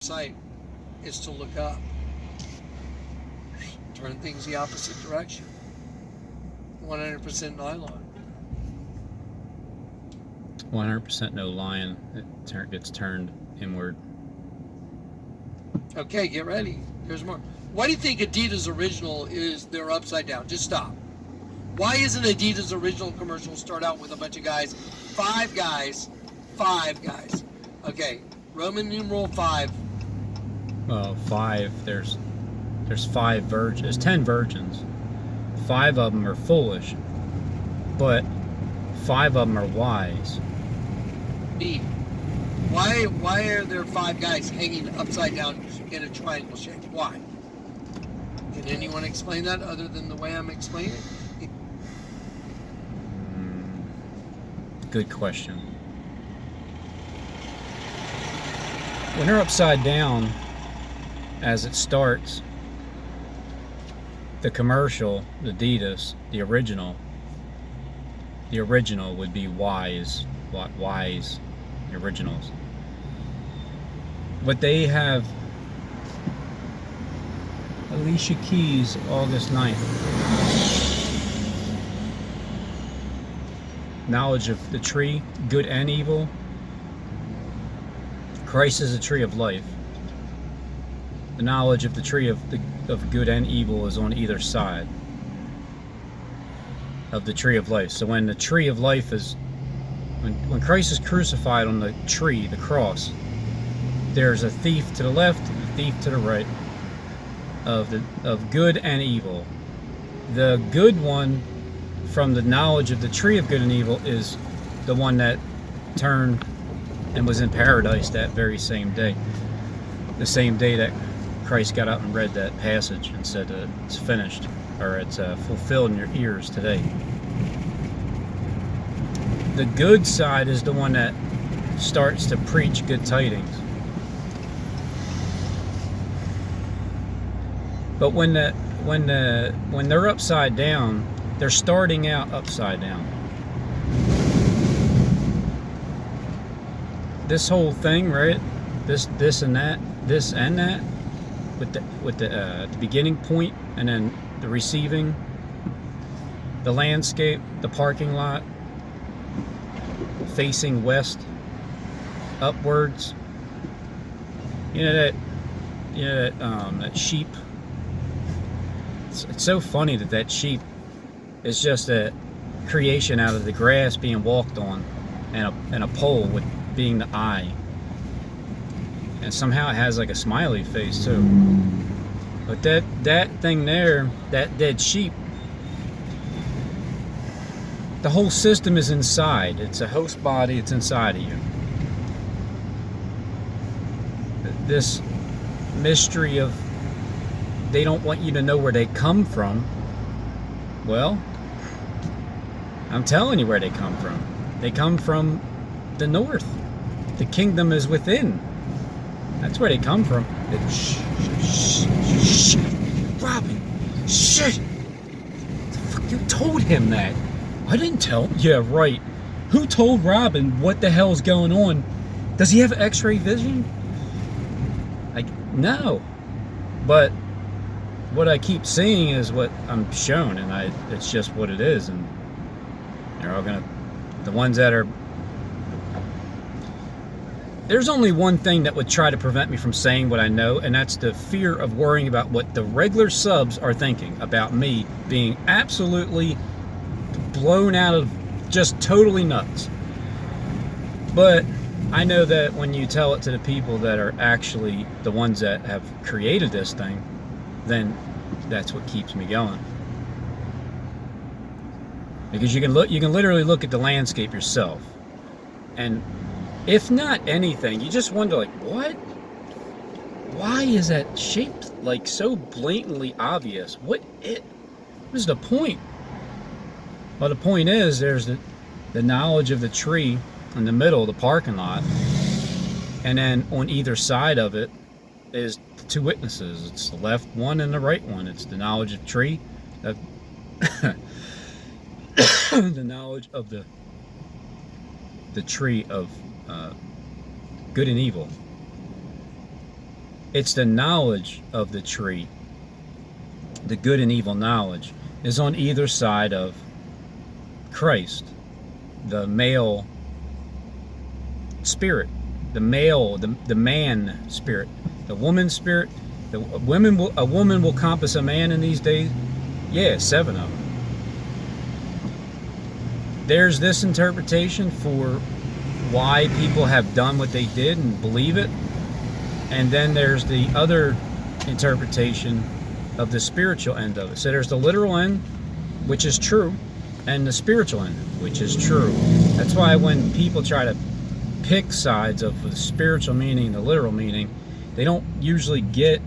sight is to look up, turn things the opposite direction. 100% nylon. 100% no lion. It gets turned inward. Okay, get ready. There's more. Why do you think Adidas original is they're upside down? Just stop. Why isn't Adidas original commercial start out with a bunch of guys? Five guys. Okay, Roman numeral 5. Well, 5. There's 5 virgins. There's 10 virgins. 5 of them are foolish, but 5 of them are wise. B. Why are there 5 guys hanging upside down in a triangle shape? Why? Can anyone explain that other than the way I'm explaining it? Good question. When they're upside down, as it starts, the commercial, the Adidas, the original would be wise, the originals. But they have Alicia Keys, August 9th. Knowledge of the tree, good and evil. Christ is a tree of life. The knowledge of the tree of good and evil is on either side of the tree of life. So when the tree of life is, when Christ is crucified on the tree, the cross, there's a thief to the left and a thief to the right of good and evil. The good one, from the knowledge of the tree of good and evil, is the one that turned and was in paradise that very same day. The same day that Christ got up and read that passage and said it's finished, or it's fulfilled in your ears today. The good side is the one that starts to preach good tidings. But when they're upside down, they're starting out upside down. This whole thing, right? This and that, with the beginning point, and then the receiving, the landscape, the parking lot, facing west, upwards. You know that sheep. It's so funny that sheep is just a creation out of the grass being walked on, and a pole with being the eye, and somehow it has like a smiley face too. But that thing there, that dead sheep, the whole system is inside. It's a host body. It's inside of you. This mystery of they don't want you to know where they come from. Well, I'm telling you where they come from. They come from the north. The kingdom is within. That's where they come from. Shh, Robin, shh. The fuck, you told him that. I didn't tell him. Yeah, right. Who told Robin what the hell's going on? Does he have X-ray vision? No. But what I keep seeing is what I'm shown, and it's just what it is, and they're all gonna, the ones that are, there's only one thing that would try to prevent me from saying what I know, and that's the fear of worrying about what the regular subs are thinking about me being absolutely blown out of, just totally nuts. But I know that when you tell it to the people that are actually the ones that have created this thing, then that's what keeps me going. Because you can literally look at the landscape yourself, and if not anything, you just wonder, like, why is that shaped like so blatantly obvious? What is the point? Well, the point is there's the knowledge of the tree in the middle of the parking lot, and then on either side of it is the 2 witnesses. It's the left one and the right one. It's the knowledge of tree, the knowledge of the tree of good and evil. It's the knowledge of the tree. The good and evil knowledge is on either side of Christ, the male spirit, the man spirit, the woman spirit. A woman will compass a man in these days. Yeah, 7 of them. There's this interpretation for why people have done what they did and believe it, and then there's the other interpretation of the spiritual end of it. So there's the literal end, which is true, and the spiritual end, which is true. That's why when people try to pick sides of the spiritual meaning and the literal meaning, they don't usually get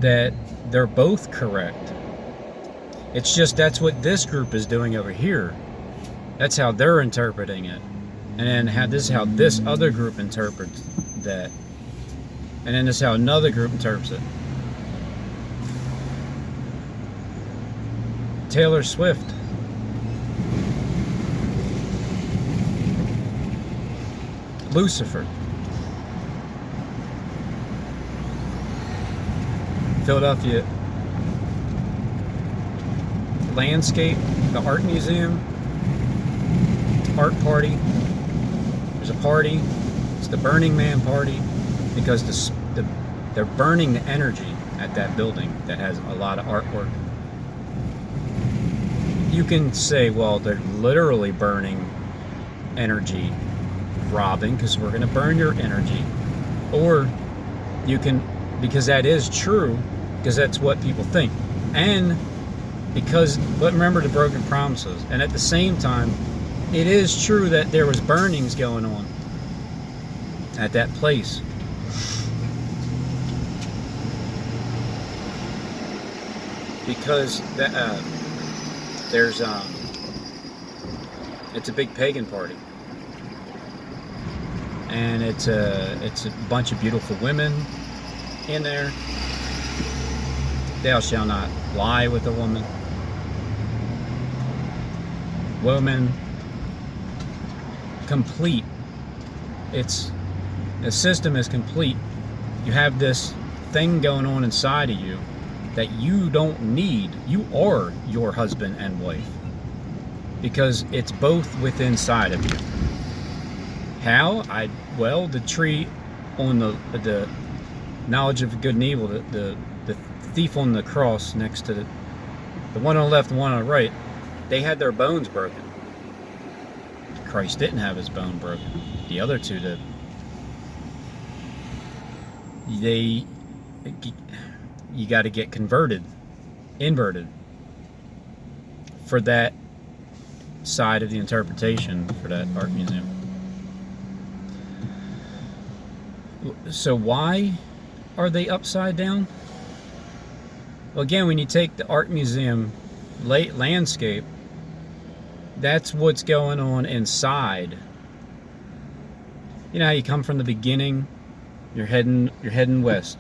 that they're both correct. It's just that's what this group is doing over here. That's how they're interpreting it. And then this is how this other group interprets that. And then this is how another group interprets it. Taylor Swift. Lucifer. Philadelphia landscape, the art museum, ArtParty. There's a party. It's the Burning Man party because they're burning the energy at that building that has a lot of artwork. You can say, well, they're literally burning energy, Robin, because we're going to burn your energy. Or you can, because that is true, because that's what people think. And because, but remember the broken promises. And at the same time, it is true that there was burnings going on at that place. Because there's it's a big pagan party, and it's a bunch of beautiful women in there. Thou shalt not lie with a woman. Woman complete. The system is complete. You have this thing going on inside of you that you don't need. You are your husband and wife because it's both within inside of you. How? Well, the tree on the knowledge of good and evil, the thief on the cross next to the one on the left and one on the right, they had their bones broken. Christ didn't have his bone broken. The other two did. You got to get inverted for that side of the interpretation for that art museum. So why are they upside down? Well, again, when you take the art museum landscape, that's what's going on inside. You know how you come from the beginning, you're heading west.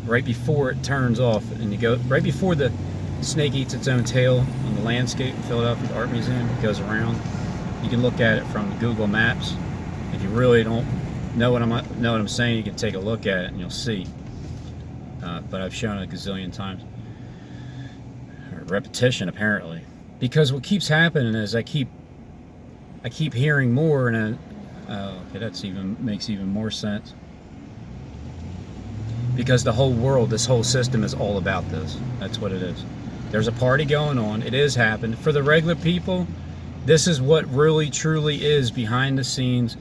Right before it turns off, and you go right before the snake eats its own tail on the landscape in Philadelphia Art Museum. It goes around. You can look at it from Google Maps. If you really don't know what I'm saying, you can take a look at it and you'll see. But I've shown it a gazillion times. Repetition, apparently, because what keeps happening is I keep hearing more, and okay, that's makes even more sense. Because the whole world, this whole system is all about this. That's what it is. There's a party going on. It is happening. For the regular people, this is what really truly is behind the scenes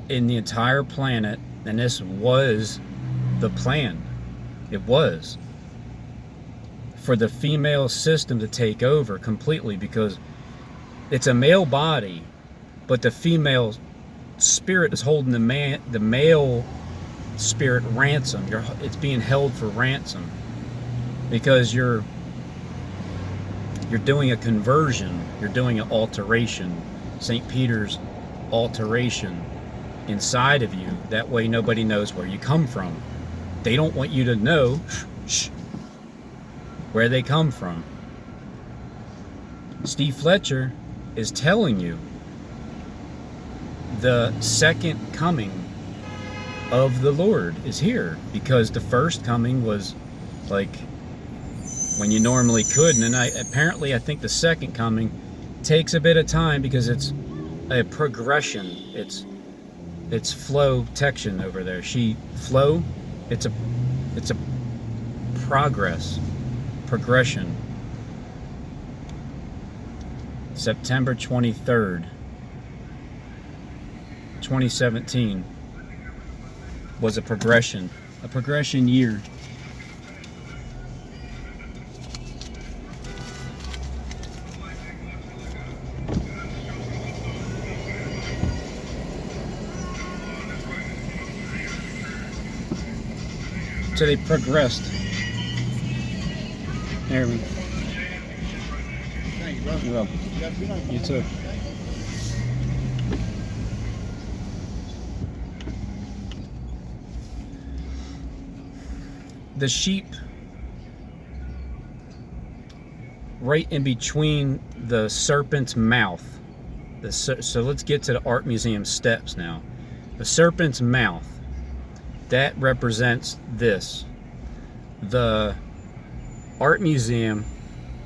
in the entire planet. And this was the plan. It was for the female system to take over completely, because it's a male body, but the female spirit is holding the male spirit ransom. It's being held for ransom because you're doing a conversion, you're doing an alteration, St. Peter's alteration inside of you. That way nobody knows where you come from. They don't want you to know where they come from. Steve Fletcher is telling you the second coming of the Lord is here, because the first coming was like when you normally couldn't, and I think the second coming takes a bit of time because it's a progression. It's flow tection over there. Flow. It's a progression. September 23rd, 2017 was a progression year. So they progressed. There we go. Thank you, bro. You're welcome. You have a good night. You too. The sheep right in between the serpent's mouth. So let's get to the art museum steps now. The serpent's mouth, that represents this. The art museum,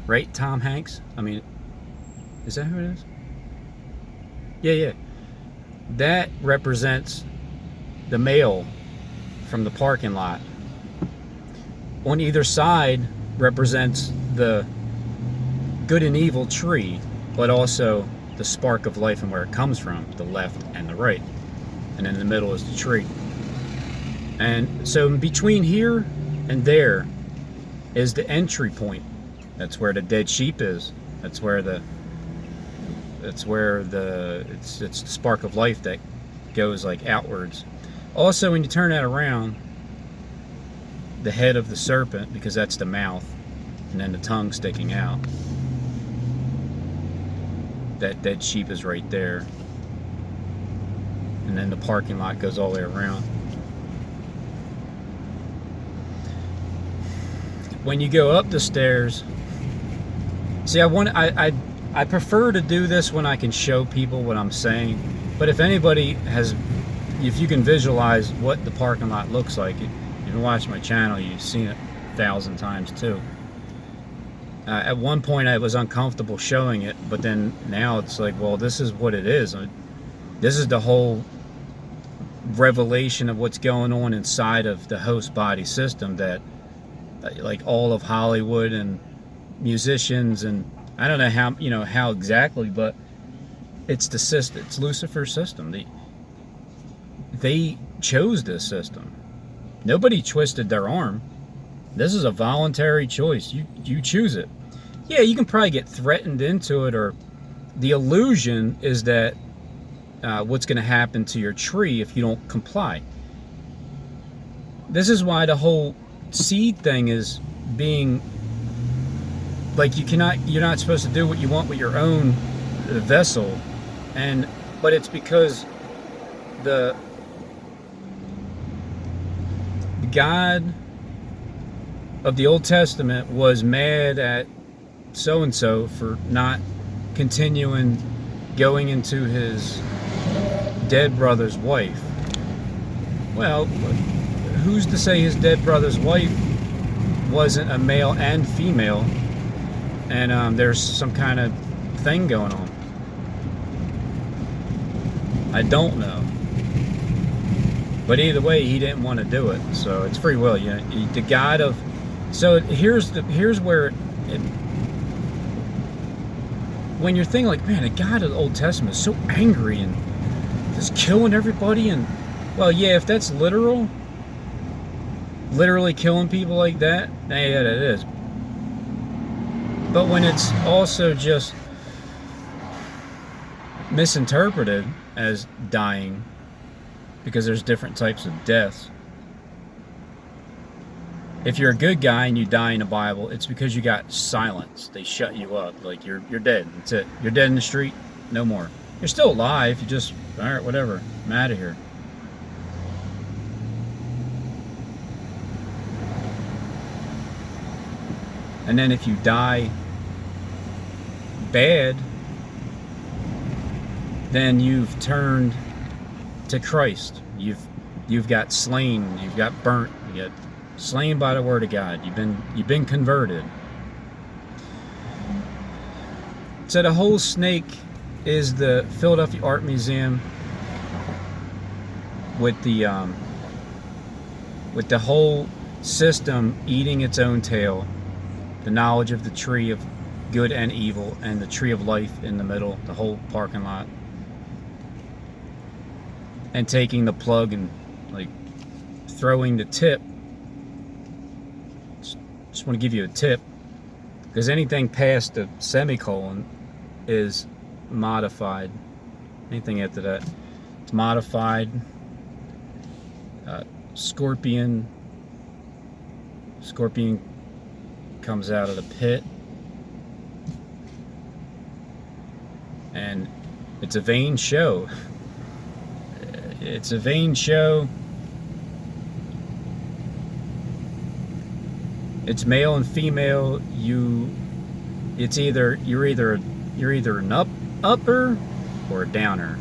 right, Tom Hanks? I mean, is that who it is? Yeah. That represents the male from the parking lot. On either side represents the good and evil tree, but also the spark of life and where it comes from, the left and the right. And in the middle is the tree. And so in between here and there is the entry point. That's where the dead sheep is. It's the spark of life that goes like outwards. Also, when you turn that around, the head of the serpent, because that's the mouth, and then the tongue sticking out. That dead sheep is right there. And then the parking lot goes all the way around. When you go up the stairs, see, I prefer to do this when I can show people what I'm saying. But if you can visualize what the parking lot looks like, if you watch my channel, you've seen it 1,000 times too. At one point I was uncomfortable showing it, but then now it's like, well, this is what it is. This is the whole revelation of what's going on inside of the host body system, that like all of Hollywood and musicians, and I don't know how exactly, but it's the system. It's Lucifer's system. They chose this system. Nobody twisted their arm. This is a voluntary choice. You choose it. Yeah, you can probably get threatened into it, or the illusion is that what's going to happen to your tree if you don't comply. This is why the whole seed thing is being like, you're not supposed to do what you want with your own vessel, but it's because the God of the Old Testament was mad at so-and-so for not continuing going into his dead brother's wife. Well, who's to say his dead brother's wife wasn't a male and female, and there's some kind of thing going on? I don't know. But either way, he didn't want to do it, so it's free will. The God of... So here's where when you're thinking like, man, the God of the Old Testament is so angry and just killing everybody, and well, yeah, if that's literally killing people like that, yeah, that is. But when it's also just misinterpreted as dying, because there's different types of deaths. If you're a good guy and you die in the Bible, it's because you got silenced. They shut you up. Like, you're dead. That's it. You're dead in the street. No more. You're still alive. You just, all right, whatever. I'm out of here. And then if you die bad, then you've turned to Christ. You've You've got slain, you've got burnt, you got slain by the word of God. You've been converted. So the whole snake is the Philadelphia Art Museum with the whole system eating its own tail, the knowledge of the tree of good and evil, and the tree of life in the middle, the whole parking lot, and taking the plug and like throwing the tip. Just want to give you a tip, because anything past the semicolon is modified. Anything after that, it's modified. Scorpion comes out of the pit, and it's a vain show. It's a vain show. It's male and female. You're either an upper or a downer.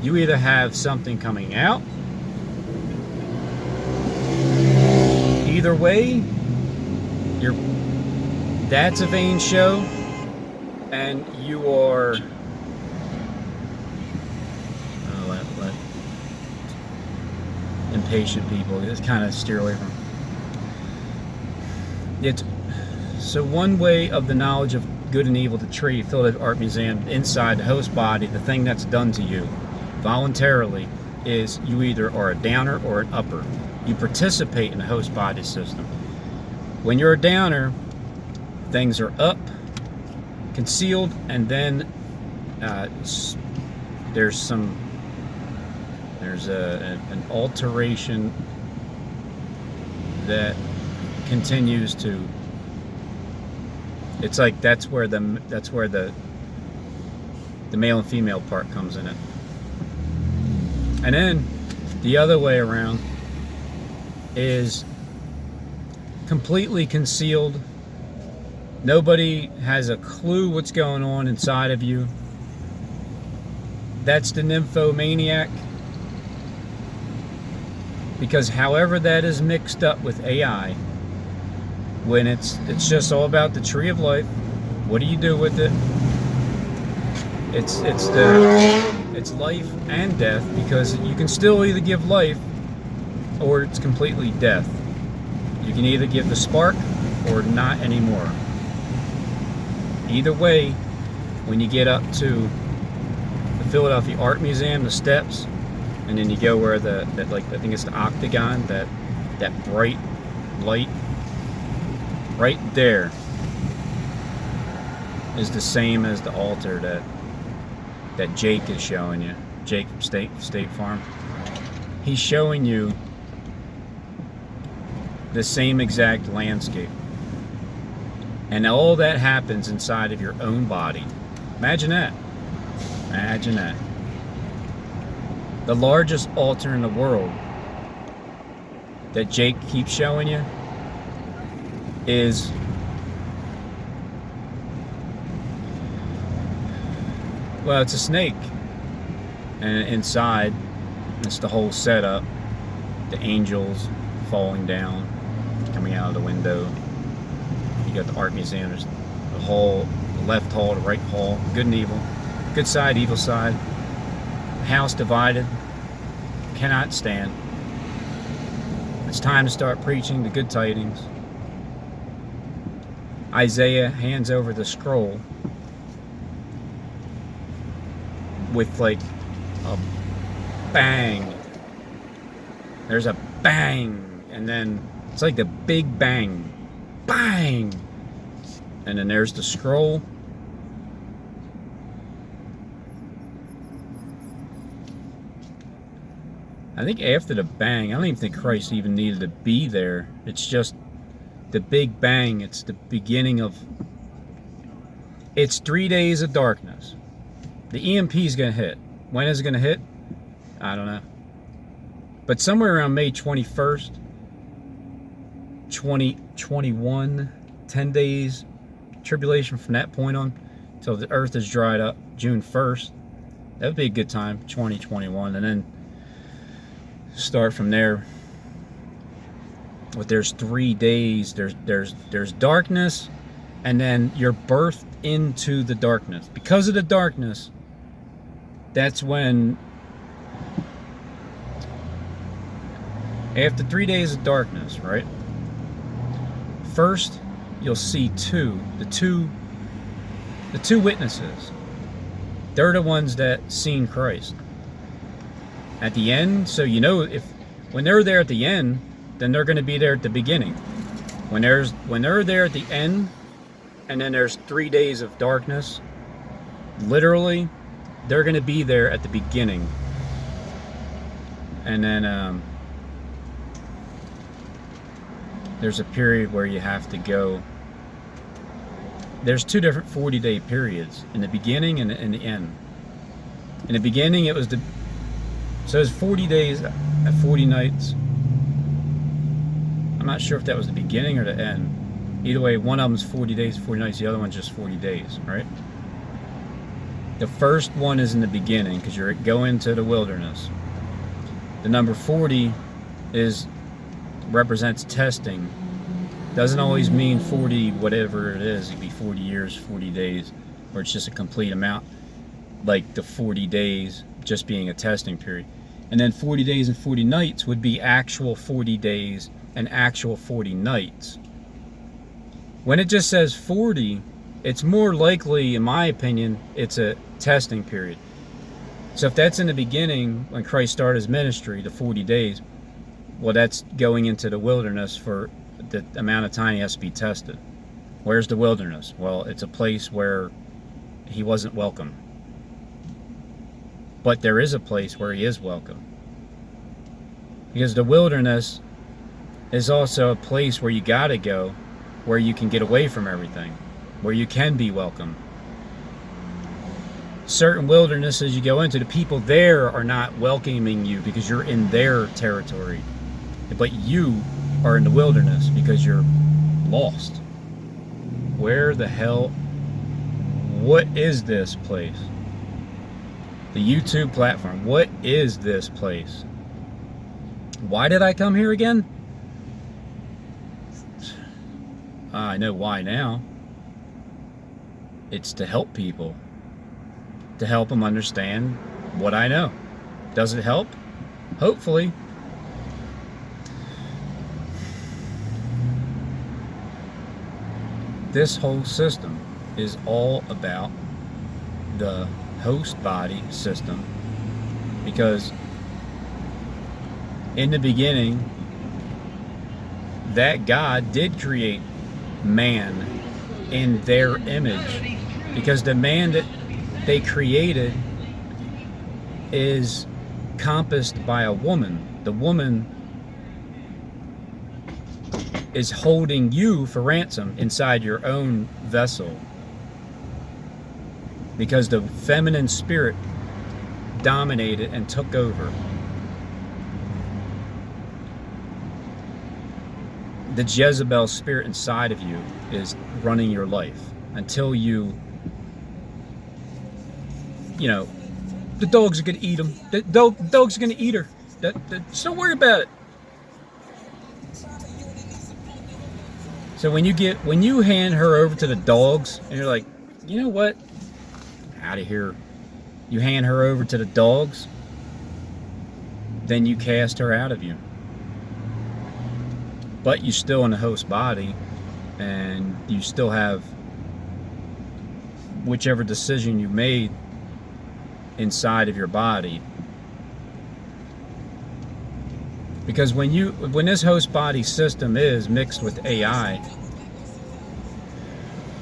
You either have something coming out. Either way, that's a vain show, and you are. Let impatient people just kind of steer away from it. So one way of the knowledge of good and evil, the tree, Philadelphia Art Museum, inside the host body, the thing that's done to you voluntarily, is you either are a downer or an upper. You participate in the host body system. When you're a downer, things are up, concealed, and then there's an alteration that continues to. It's like that's where the male and female part comes in it. And then the other way around is completely concealed. Nobody has a clue what's going on inside of you. That's the nymphomaniac. Because however that is mixed up with AI, when it's just all about the tree of life, what do you do with it? It's life and death, because you can still either give life or it's completely death. You can either give the spark or not anymore. Either way, when you get up to the Philadelphia Art Museum, the steps, and then you go where I think it's the octagon, that bright light, right there is the same as the altar that Jake is showing you. Jake from State Farm. He's showing you the same exact landscape. And all that happens inside of your own body. Imagine that. Imagine that. The largest altar in the world that Jake keeps showing you is, well, it's a snake. And inside, it's the whole setup. The angels falling down, coming out of the window. You got the art museum, there's the hall, the left hall, the right hall, good and evil. Good side, evil side. House divided. Cannot stand. It's time to start preaching the good tidings. Isaiah hands over the scroll with like a bang. There's a bang, and then it's like the big bang. Bang! And then there's the scroll. I think after the bang, I don't even think Christ even needed to be there. It's just the big bang. It's the beginning of... It's 3 days of darkness. The EMP is going to hit. When is it going to hit? I don't know. But somewhere around May 21st, 2021, 10 days tribulation from that point on until the earth is dried up. June 1st, that would be a good time, 2021. And then start from there. But there's 3 days. There's darkness, and then you're birthed into the darkness. Because of the darkness, that's when, after 3 days of darkness, right? First, you'll see the two witnesses. They're the ones that seen Christ at the end. So you know, when they're there at the end, then they're going to be there at the beginning. When they're there at the end, and then there's 3 days of darkness, literally, they're going to be there at the beginning. And then there's a period where you have to go. There's 2 different 40-day periods, in the beginning and in the end. In the beginning, it was so it's 40 days at 40 nights. I'm not sure if that was the beginning or the end. Either way, one of them's 40 days, 40 nights. The other one's just 40 days, right? The first one is in the beginning because you're going to the wilderness. The number 40 represents testing. Doesn't always mean 40 whatever it is. It could be 40 years, 40 days, or it's just a complete amount, like the 40 days just being a testing period. And then 40 days and 40 nights would be actual 40 days and actual 40 nights. When it just says 40, it's more likely, in my opinion, it's a testing period. So if that's in the beginning, when Christ started his ministry, the 40 days, well, that's going into the wilderness for the amount of time he has to be tested. Where's the wilderness? Well, it's a place where he wasn't welcome. But there is a place where he is welcome. Because the wilderness is also a place where you gotta go, where you can get away from everything, where you can be welcome. Certain wildernesses you go into, the people there are not welcoming you because you're in their territory. But you are in the wilderness because you're lost. Where the hell? What is this place? The YouTube platform. What is this place? Why did I come here again? I know why now. It's to help people. To help them understand what I know. Does it help? Hopefully. This whole system is all about the host body system, because in the beginning, that God did create man in their image, because the man that they created is compassed by a woman. The woman is holding you for ransom inside your own vessel, because the feminine spirit dominated and took over. The Jezebel spirit inside of you is running your life until you know, the dogs are gonna eat them. The dogs are gonna eat her. Just don't worry about it. So when you hand her over to the dogs, and you're like, you know what? Out of here. You hand her over to the dogs, then you cast her out of you. But you're still in the host body, and you still have whichever decision you made inside of your body. Because when this host body system is mixed with AI,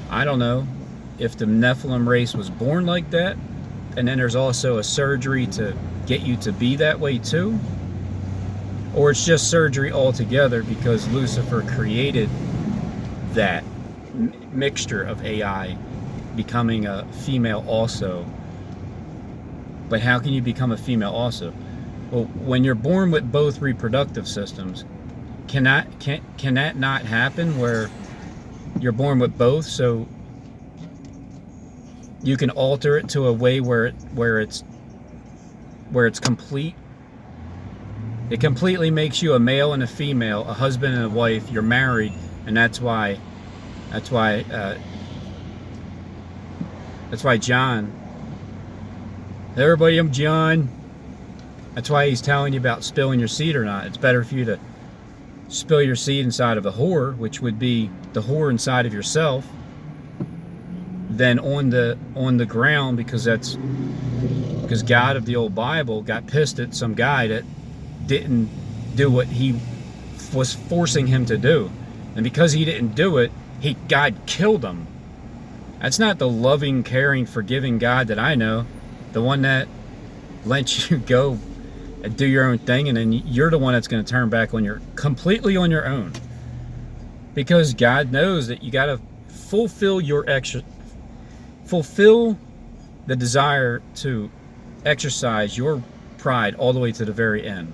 I don't know if the Nephilim race was born like that, and then there's also a surgery to get you to be that way too, or it's just surgery altogether because Lucifer created that mixture of AI becoming a female also. But how can you become a female also? Well, when you're born with both reproductive systems, can that not happen where you're born with both, so you can alter it to a way where it's complete? It completely makes you a male and a female, a husband and a wife. You're married, and that's why John. Everybody, I'm John. That's why he's telling you about spilling your seed or not. It's better for you to spill your seed inside of a whore, which would be the whore inside of yourself, than on the ground, because God of the old Bible got pissed at some guy that didn't do what he was forcing him to do, and because he didn't do it, God killed him. That's not the loving, caring, forgiving God that I know. The one that lets you go and do your own thing, and then you're the one that's going to turn back completely on your own. Because God knows that you got to fulfill the desire to exercise your pride all the way to the very end.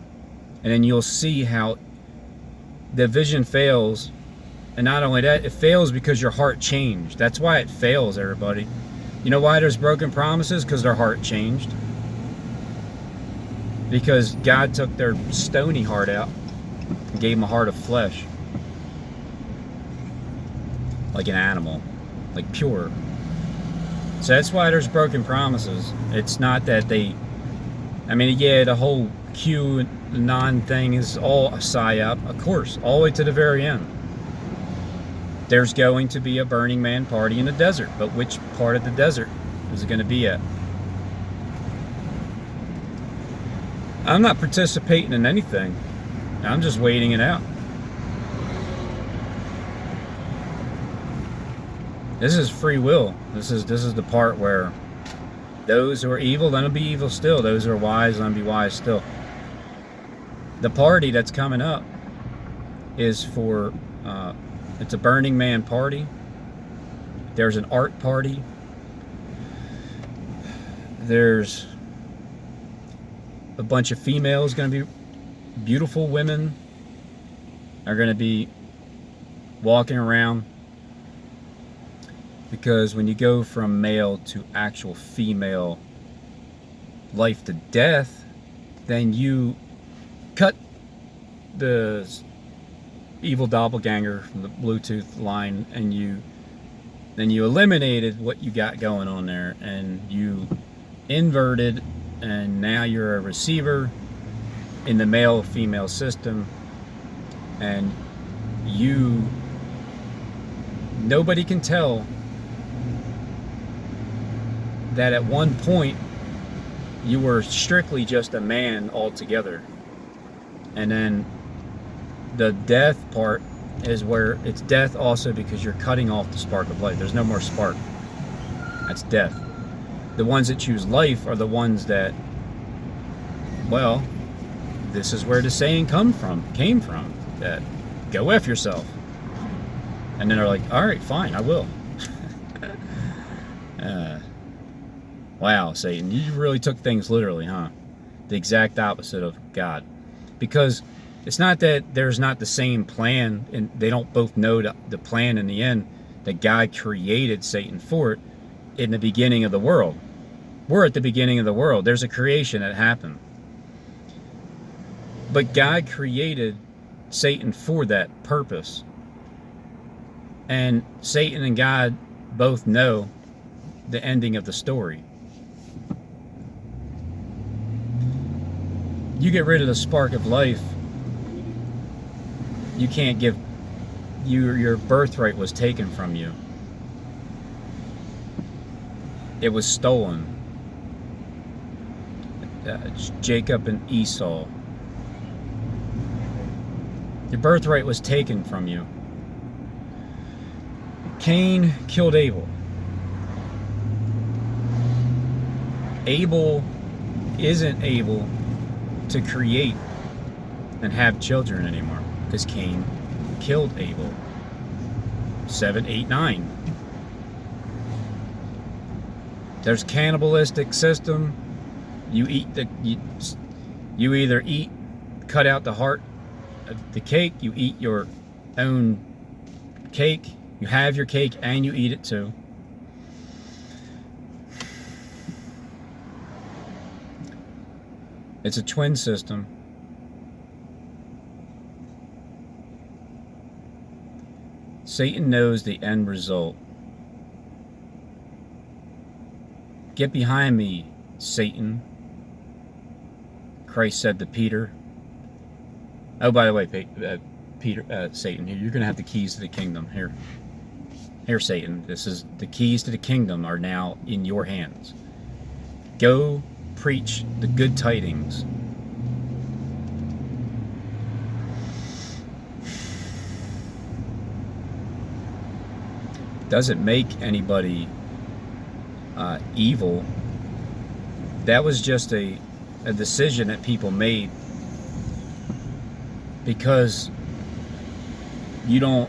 And then you'll see how the vision fails. And not only that, it fails because your heart changed. That's why it fails, everybody. You know why there's broken promises? Because their heart changed. Because God took their stony heart out and gave them a heart of flesh. Like an animal. Like pure. So that's why there's broken promises. It's not that the whole QAnon thing is all a psyop, of course, all the way to the very end. There's going to be a Burning Man party in the desert, but which part of the desert is it going to be at? I'm not participating in anything. I'm just waiting it out. This is free will. This is the part where those who are evil, then will be evil still. Those who are wise, then will be wise still. The party that's coming up is for, it's a Burning Man party. There's an ArtParty. There's a bunch of females going to be, beautiful women are going to be walking around. Because when you go from male to actual female life to death, then you cut the evil doppelganger from the Bluetooth line, and then you eliminated what you got going on there, and you inverted, and now you're a receiver in the male-female system, and nobody can tell that at one point you were strictly just a man altogether. And then the death part is where it's death also because you're cutting off the spark of life. There's no more spark. That's death. The ones that choose life are the ones that, well, this is where the saying came from, that go F yourself. And then they're like, all right, fine, I will. Wow, Satan, you really took things literally, huh? The exact opposite of God. Because it's not that there's not the same plan, and they don't both know the plan in the end, that God created Satan for it in the beginning of the world. We're at the beginning of the world. There's a creation that happened. But God created Satan for that purpose. And Satan and God both know the ending of the story. You get rid of the spark of life, you can't give, your birthright was taken from you. It was stolen. Jacob and Esau. Your birthright was taken from you. Cain killed Abel. Abel isn't able to create and have children anymore because Cain killed Abel. 7, 8, 9. There's cannibalistic system. You either cut out the heart of the cake, you eat your own cake, you have your cake and you eat it too. It's a twin system. Satan knows the end result. Get behind me, Satan, Christ said to Peter. Oh, by the way, Satan, you're going to have the keys to the kingdom. Here, Satan, this is the keys to the kingdom are now in your hands. Go preach the good tidings. Doesn't make anybody evil. That was just a decision that people made because you're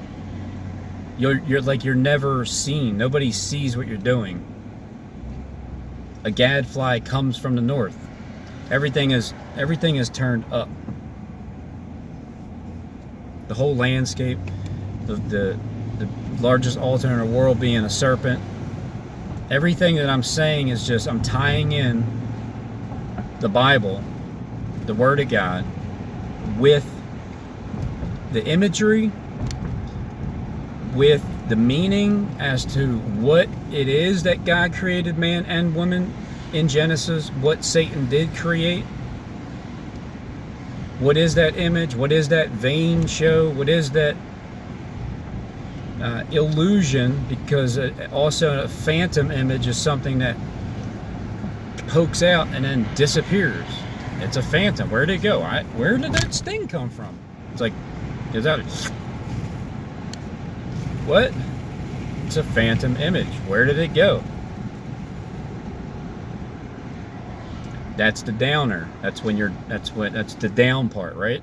never seen. Nobody sees what you're doing. A gadfly comes from the north. Everything is turned up. The whole landscape, the largest altar in the world being a serpent. Everything that I'm saying is just, I'm tying in the Bible, the Word of God, with the imagery, with the meaning as to what it is that God created man and woman in Genesis, what Satan did create. What is that image? What is that vain show? What is that illusion? Because also a phantom image is something that pokes out and then disappears. It's a phantom. Where did it go? Where did that sting come from? It's like, is that what? It's a phantom image. Where did it go? That's the downer. That's the down part, right?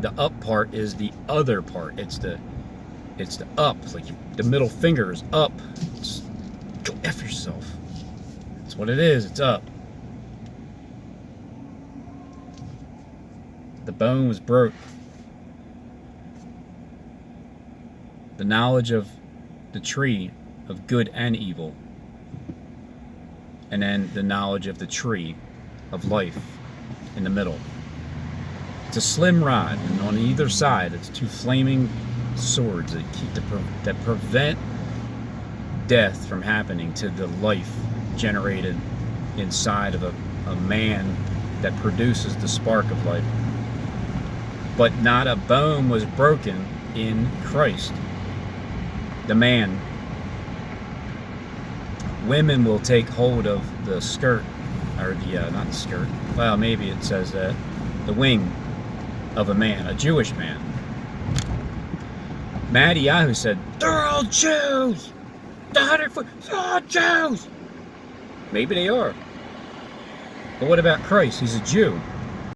The up part is the other part. It's the up. It's like the middle finger is up. Go F yourself. That's what it is. It's up. The bone was broke. The knowledge of the tree of good and evil. And then the knowledge of the tree of life in the middle. It's a slim rod, and on either side it's two flaming swords that prevent death from happening to the life generated inside of a man that produces the spark of life. But not a bone was broken in Christ, the man. Women will take hold of the skirt, or not the skirt, well, maybe it says that, the wing of a man, a Jewish man. Mattiyahu said, they're all Jews! The 100-foot, they're all Jews! Maybe they are. But what about Christ? He's a Jew.